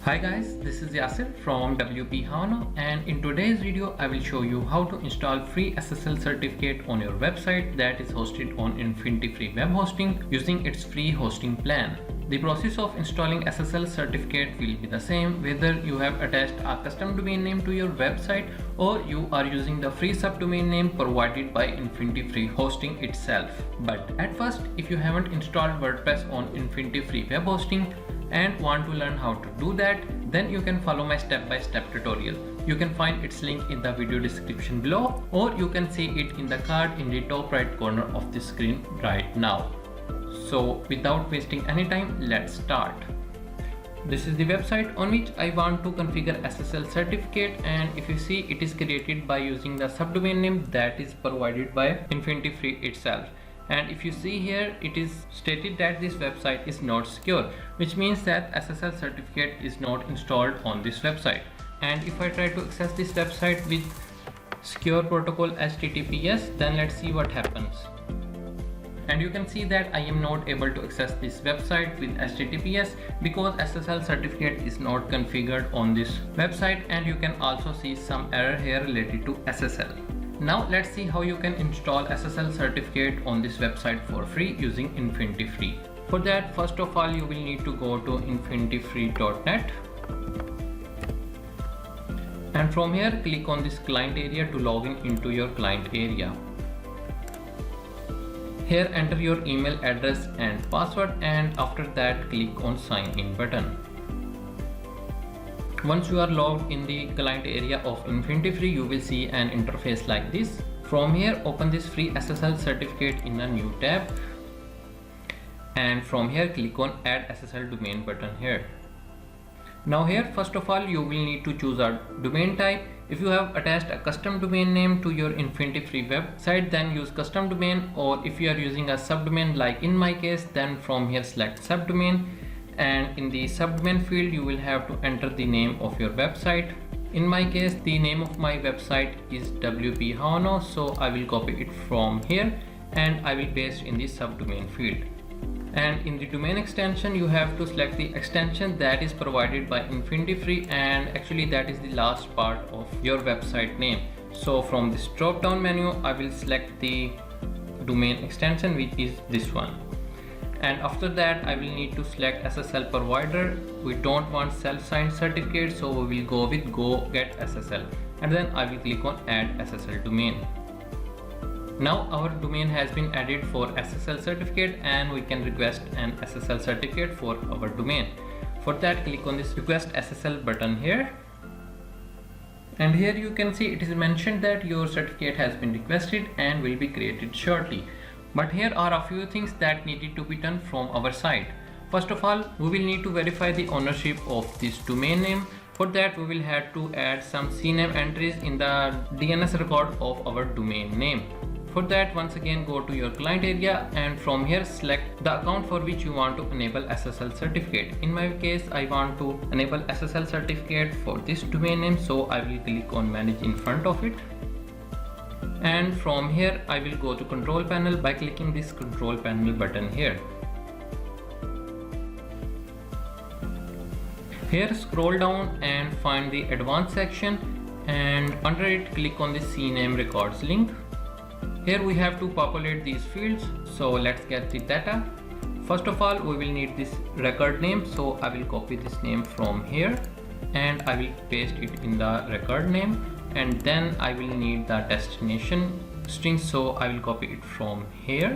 Hi guys, this is Yasir from WP Hano, and in today's video I will show you how to install free SSL certificate on your website that is hosted on Infinity Free Web Hosting using its free hosting plan. The process of installing SSL certificate will be the same whether you have attached a custom domain name to your website or you are using the free subdomain name provided by Infinity Free Hosting itself. But at first, if you haven't installed WordPress on Infinity Free Web Hosting and want to learn how to do that, then you can follow my step-by-step tutorial. You can find its link in the video description below, or you can see it in the card in the top right corner of the screen right now. So without wasting any time, let's start. This is the website on which I want to configure SSL certificate, and if you see, it is created by using the subdomain name that is provided by Infinity Free itself. And if you see here, it is stated that this website is not secure, which means that SSL certificate is not installed on this website. And if I try to access this website with secure protocol HTTPS, then let's see what happens. And you can see that I am not able to access this website with HTTPS because SSL certificate is not configured on this website, and you can also see some error here related to SSL. Now let's see how you can install SSL certificate on this website for free using Infinity Free. For that, first of all, you will need to go to infinityfree.net, and from here click on this client area to log into your client area. Here enter your email address and password, and after that click on sign in button. Once you are logged in the client area of Infinity Free, you will see an interface like this. From here, open this free SSL certificate in a new tab, and from here click on add SSL domain button here. Now here, first of all, you will need to choose a domain type. If you have attached a custom domain name to your Infinity Free website, then use custom domain, or if you are using a subdomain like in my case, then from here select subdomain. And in the subdomain field, you will have to enter the name of your website. In my case, the name of my website is WP Hano, so I will copy it from here and I will paste in the subdomain field. And in the domain extension, you have to select the extension that is provided by Infinity Free, and actually that is the last part of your website name. So from this drop down menu, I will select the domain extension, which is this one. And after that, I will need to select SSL provider. We don't want self-signed certificate, so we will go with Go Get SSL, and then I will click on Add SSL Domain. Now our domain has been added for SSL certificate, and we can request an SSL certificate for our domain. For that, click on this Request SSL button here. And here you can see it is mentioned that your certificate has been requested and will be created shortly. But here are a few things that needed to be done from our side. First of all, we will need to verify the ownership of this domain name. For that, we will have to add some CNAME entries in the DNS record of our domain name. For that, once again go to your client area, and from here select the account for which you want to enable SSL certificate. In my case, I want to enable SSL certificate for this domain name, so I will click on manage in front of it. And from here I will go to control panel by clicking this control panel button here. Here scroll down and find the advanced section, and under it click on the CNAME records link. Here we have to populate these fields, so let's get the data. First of all, we will need this record name, so I will copy this name from here and I will paste it in the record name. And then I will need the destination string, so I will copy it from here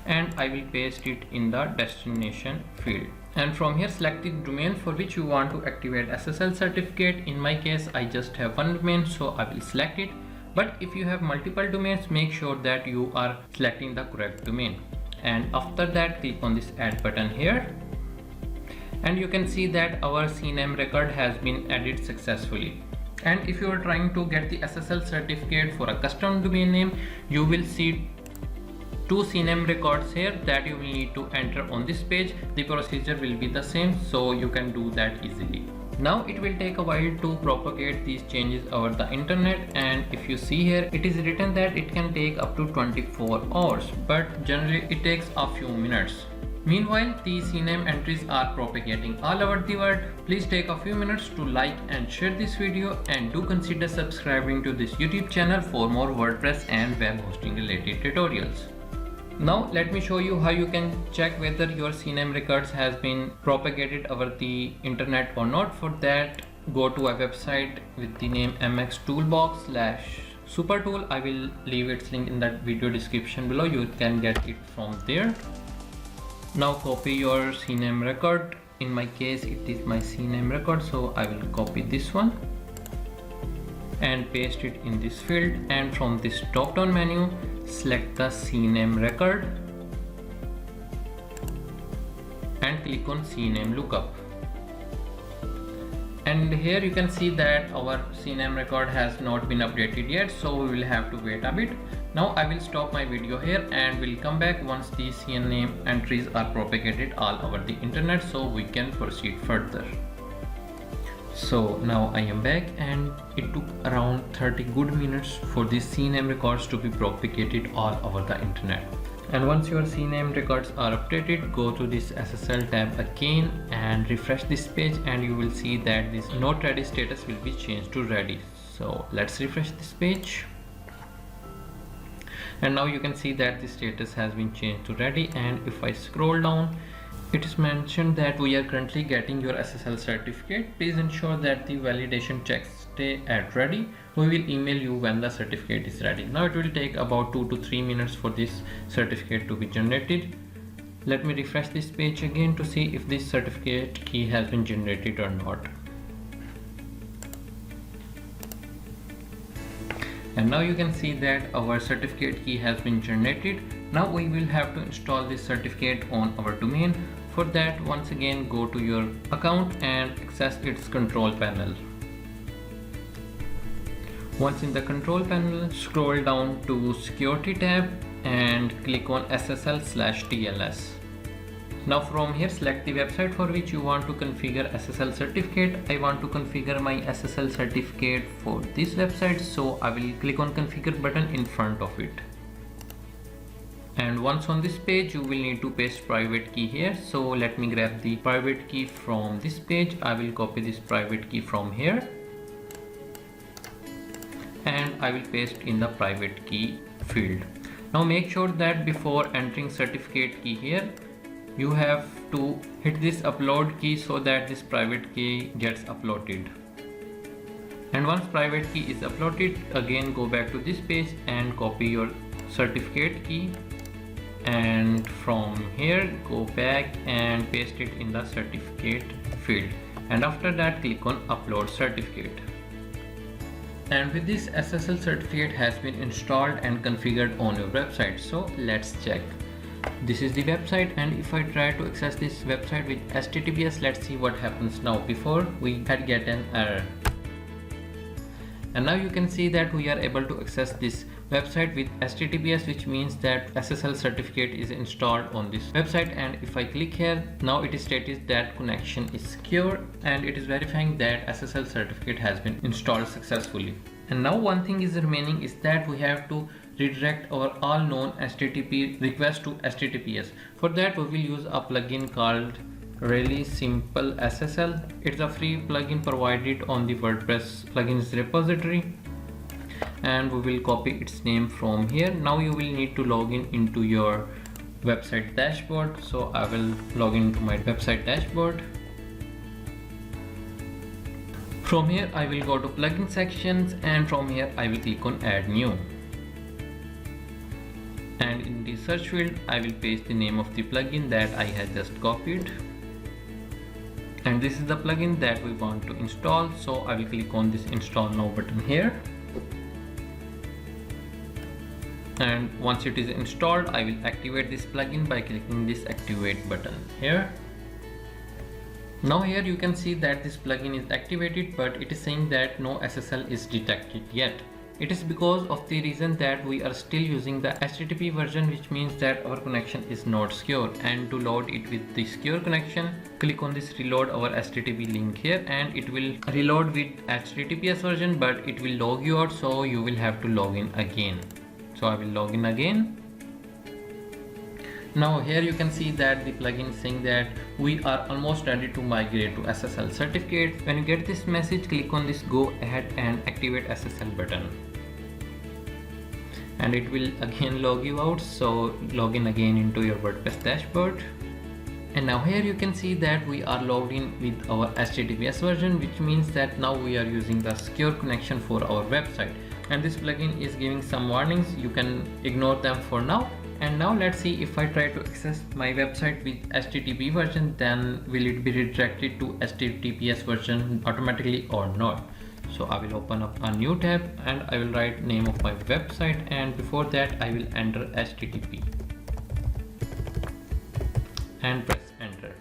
and I will paste it in the destination field. And from here select the domain for which you want to activate SSL certificate. In my case, I just have one domain, so I will select it. But if you have multiple domains, make sure that you are selecting the correct domain. And after that, click on this add button here. And you can see that our CNAME record has been added successfully. And if you are trying to get the SSL certificate for a custom domain name, you will see two CNAME records here that you will need to enter on this page. The procedure will be the same, so you can do that easily. Now it will take a while to propagate these changes over the internet, and if you see here, it is written that it can take up to 24 hours, but generally it takes a few minutes. Meanwhile, the CNAME entries are propagating all over the world. Please take a few minutes to like and share this video, and do consider subscribing to this YouTube channel for more WordPress and web hosting related tutorials. Now let me show you how you can check whether your CNAME records has been propagated over the internet or not. For that, go to a website with the name mxtoolbox/supertool. I will leave its link in that video description below. You can get it from there. Now copy your CNAME record. In my case it is my CNAME record, so I will copy this one and paste it in this field, and from this drop down menu select the CNAME record and click on CNAME lookup. And here you can see that our CNAME record has not been updated yet, so we will have to wait a bit. Now I will stop my video here and will come back once the CNAME entries are propagated all over the internet, so we can proceed further. So now I am back, and it took around 30 good minutes for these CNAME records to be propagated all over the internet. And once your CNAME records are updated, go to this SSL tab again and refresh this page, and you will see that this not ready status will be changed to ready. So let's refresh this page, and now you can see that the status has been changed to ready. And if I scroll down, it is mentioned that we are currently getting your SSL certificate. Please ensure that the validation checks stay at ready. We will email you when the certificate is ready. Now it will take about 2 to 3 minutes for this certificate to be generated. Let me refresh this page again to see if this certificate key has been generated or not. And now you can see that our certificate key has been generated. Now we will have to install this certificate on our domain. For that, once again go to your account and access its control panel. Once in the control panel, scroll down to security tab and click on SSL/TLS. Now from here select the website for which you want to configure SSL certificate. I want to configure my SSL certificate for this website, so I will click on configure button in front of it. And once on this page, you will need to paste private key here. So let me grab the private key from this page. I will copy this private key from here and I will paste in the private key field. Now make sure that before entering certificate key here, you have to hit this upload key so that this private key gets uploaded. And once private key is uploaded, again go back to this page and copy your certificate key, and from here go back and paste it in the certificate field, and after that click on upload certificate. And with this, SSL certificate has been installed and configured on your website. So let's check. This is the website, and if I try to access this website with HTTPS, let's see what happens now. Before we had get an error, and now you can see that we are able to access this website with HTTPS, which means that SSL certificate is installed on this website. And if I click here, now it is stated that connection is secure, and it is verifying that SSL certificate has been installed successfully. And now one thing is remaining is that we have to redirect our all known HTTP requests to HTTPS. For that we will use a plugin called Really Simple SSL. It's a free plugin provided on the WordPress plugins repository, and we will copy its name from here. Now you will need to log in into your website dashboard. So I will log into my website dashboard. From here I will go to plugin sections, and from here I will click on add new. And in the search field I will paste the name of the plugin that I had just copied, and this is the plugin that we want to install. So I will click on this install now button here, and once it is installed I will activate this plugin by clicking this activate button here. Now here you can see that this plugin is activated, but it is saying that no SSL is detected yet. It is because of the reason that we are still using the HTTP version, which means that our connection is not secure. And to load it with the secure connection, click on this reload our HTTP link here, and it will reload with HTTPS version, but it will log you out, so you will have to log in again. So I will log in again, Now here you can see that the plugin is saying that we are almost ready to migrate to SSL certificate. When you get this message, click on this go ahead and activate SSL button. And it will again log you out, so log in again into your WordPress dashboard. And now here you can see that we are logged in with our HTTPS version, which means that now we are using the secure connection for our website. And this plugin is giving some warnings, you can ignore them for now. And now let's see, if I try to access my website with HTTP version, then will it be redirected to HTTPS version automatically or not? So I will open up a new tab and I will write name of my website, and before that I will enter HTTP and press enter.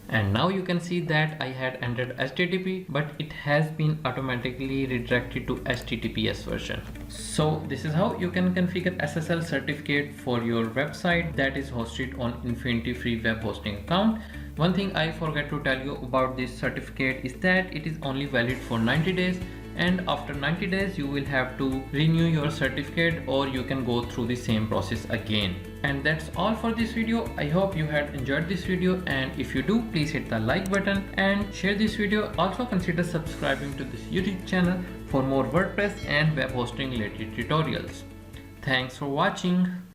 And now you can see that I had entered HTTP, but it has been automatically redirected to HTTPS version. So this is how you can configure SSL certificate for your website that is hosted on Infinity free web hosting account. One thing I forgot to tell you about this certificate is that it is only valid for 90 days, and after 90 days you will have to renew your certificate, or you can go through the same process again. And that's all for this video. I hope you had enjoyed this video, and if you do, please hit the like button and share this video. Also consider subscribing to this YouTube channel for more WordPress and web hosting related tutorials. Thanks for watching.